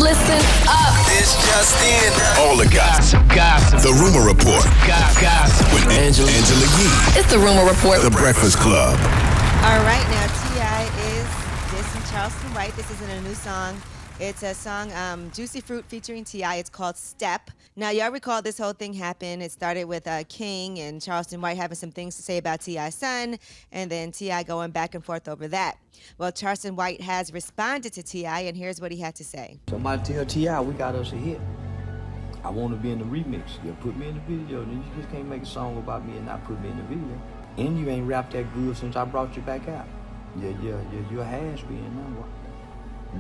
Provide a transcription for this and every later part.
Listen up. It's just in. All the gossip. The Rumor Report. Gossip. With Angela Yee. It's the Rumor Report. The Breakfast Club. All right, now T.I. is dissing Charleston White. This isn't a new song. It's a song, Jucee Froot featuring T.I. It's called Step. Now, y'all recall this whole thing happened. It started with King and Charleston White having some things to say about T.I.'s son, and then T.I. going back and forth over that. Well, Charleston White has responded to T.I., and here's what he had to say. Somebody tell T.I. we got us a hit. I want to be in the remix. You put me in the video, then you just can't make a song about me and not put me in the video. And you ain't rapped that good since I brought you back out. You're a has-been now.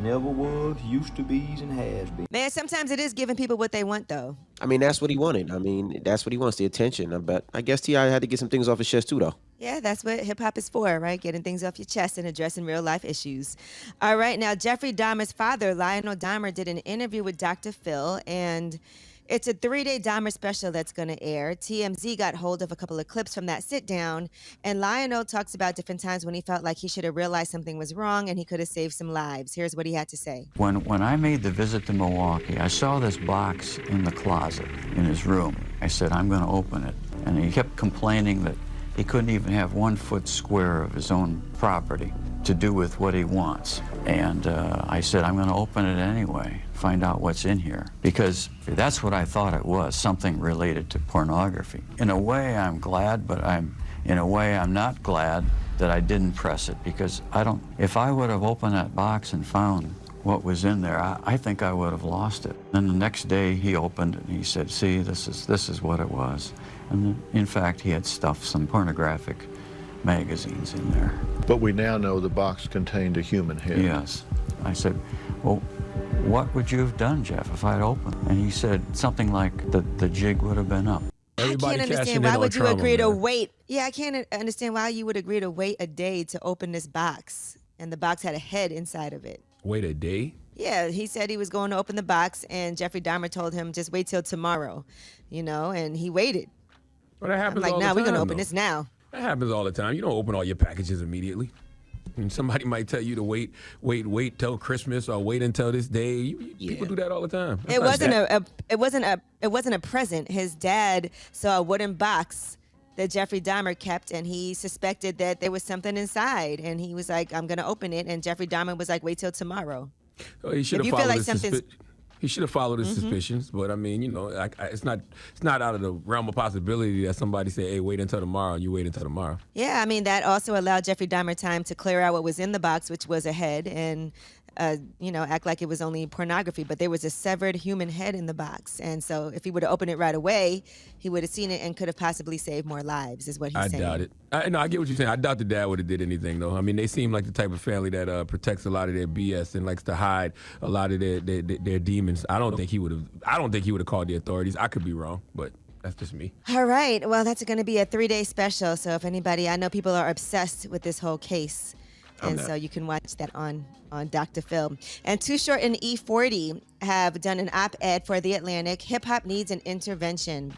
Never was, used to be's, and has-been. Man, sometimes it is giving people what they want, though. I mean, that's what he wanted. I mean, that's what he wants, the attention. But I guess T.I. had to get some things off his chest, too, though. Yeah, that's what hip-hop is for, right? Getting things off your chest and addressing real-life issues. All right, now, Jeffrey Dahmer's father, Lionel Dahmer, did an interview with Dr. Phil, and it's a 3-day Dahmer special that's going to air. TMZ got hold of a couple of clips from that sit-down, and Lionel talks about different times when he felt like he should have realized something was wrong and he could have saved some lives. Here's what he had to say. When I made the visit to Milwaukee, I saw this box in the closet in his room. I said, I'm going to open it. And he kept complaining that he couldn't even have 1 foot square of his own property to do with what he wants. And I said, I'm going to open it anyway, find out what's in here. Because that's what I thought it was, something related to pornography. In a way, I'm glad, but in a way, I'm not glad that I didn't press it, because if I would have opened that box and found what was in there, I think I would have lost it. Then the next day, he opened it and he said, see, this is what it was. And then, in fact, he had stuffed some pornographic magazines in there. But we now know the box contained a human head. Yes. I said, well, what would you have done, Jeff, if I'd opened? And he said something like, the jig would have been up. Everybody I can't understand why would you agree to wait. Yeah, I can't understand why you would agree to wait a day to open this box. And the box had a head inside of it. Wait a day? Yeah, he said he was going to open the box, and Jeffrey Dahmer told him, just wait till tomorrow, and he waited. Well, that happens all the time. Nah, we're going to open this now. That happens all the time. You don't open all your packages immediately. And somebody might tell you to wait till Christmas or wait until this day. People do that all the time. It wasn't a present. His dad saw a wooden box that Jeffrey Dahmer kept, and he suspected that there was something inside, and he was like, I'm going to open it, and Jeffrey Dahmer was like, wait till tomorrow. Oh, he should have followed He should have followed his suspicions, but I mean, it's not out of the realm of possibility that somebody say, "Hey, wait until tomorrow," and you wait until tomorrow. Yeah, I mean that also allowed Jeffrey Dahmer time to clear out what was in the box, which was a head, and act like it was only pornography. But there was a severed human head in the box, and so if he would have opened it right away, he would have seen it and could have possibly saved more lives. Is what he's saying. I doubt it. I get what you're saying. I doubt the dad would have did anything though. I mean, they seem like the type of family that protects a lot of their BS and likes to hide a lot of their demons. I don't think he would have called the authorities. I could be wrong, but that's just me. All right. Well, that's going to be a 3-day special. So if anybody, I know people are obsessed with this whole case. And so you can watch that on Dr. Phil. And Too Short and E40 have done an op-ed for The Atlantic. Hip-hop needs an intervention.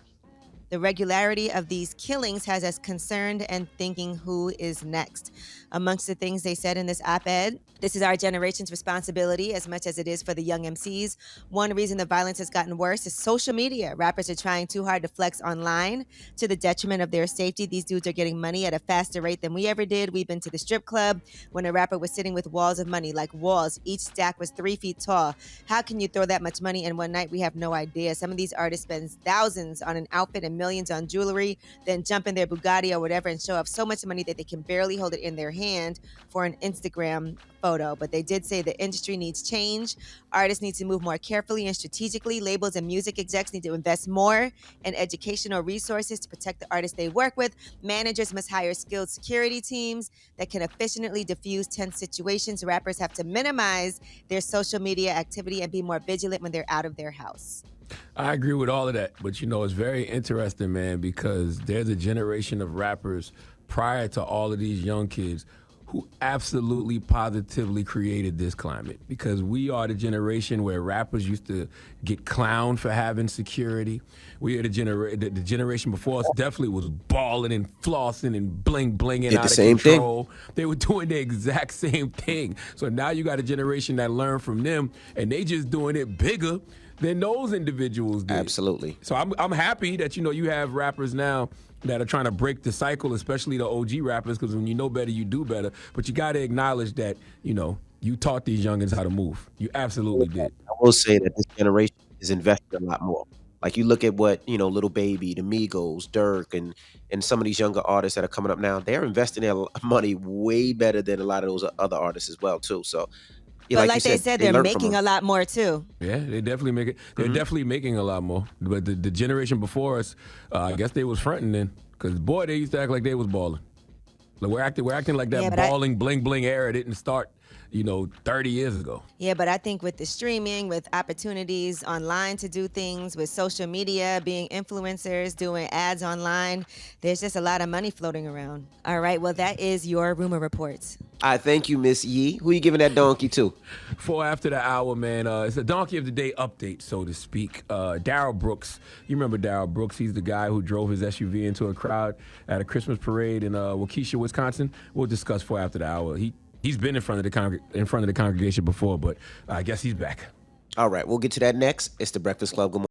The regularity of these killings has us concerned and thinking who is next. Amongst the things they said in this op-ed, this is our generation's responsibility as much as it is for the young MCs. One reason the violence has gotten worse is social media. Rappers are trying too hard to flex online to the detriment of their safety. These dudes are getting money at a faster rate than we ever did. We've been to the strip club when a rapper was sitting with walls of money, like walls. Each stack was 3 feet tall. How can you throw that much money in one night? We have no idea. Some of these artists spend thousands on an outfit and millions on jewelry, then jump in their Bugatti or whatever and show off so much money that they can barely hold it in their hand for an Instagram photo. But they did say the industry needs change. Artists need to move more carefully and strategically. Labels and music execs need to invest more in educational resources to protect the artists they work with. Managers must hire skilled security teams that can efficiently diffuse tense situations. Rappers have to minimize their social media activity and be more vigilant when they're out of their house. I agree with all of that, but it's very interesting, man, because there's a generation of rappers prior to all of these young kids who absolutely positively created this climate, because we are the generation where rappers used to get clowned for having security. We are the generation before us definitely was balling and flossing and blinging Did out the of same control. They were doing the exact same thing. So now you got a generation that learned from them, and they just doing it bigger than those individuals did. Absolutely. So I'm happy that you have rappers now that are trying to break the cycle, especially the OG rappers, because when you know better, you do better. But you got to acknowledge that, you taught these youngins how to move. You absolutely did. I will say that this generation is investing a lot more. Like you look at what, Little Baby, the Migos, Dirk, and some of these younger artists that are coming up now, they're investing their money way better than a lot of those other artists as well, too. So, yeah, But like they said, they're learned from making them. a lot more too. Yeah, they definitely make it. They're definitely making a lot more. But the generation before us, I guess they was fronting then, because boy, they used to act like they was balling. Like we're acting like that Yeah, but balling bling era didn't start, 30 years ago. Yeah, but I think with the streaming, with opportunities online to do things, with social media, being influencers, doing ads online, there's just a lot of money floating around. All right, well, that is your rumor reports. I thank you, Miss Yee. Who you giving that donkey to? For after the hour, man, it's a donkey of the day update, so to speak. Darryl Brooks, you remember Darryl Brooks? He's the guy who drove his SUV into a crowd at a Christmas parade in Waukesha, Wisconsin. We'll discuss for after the hour. He's been in front of the congregation before, but I guess he's back. All right, we'll get to that next. It's the Breakfast Club. Good morning.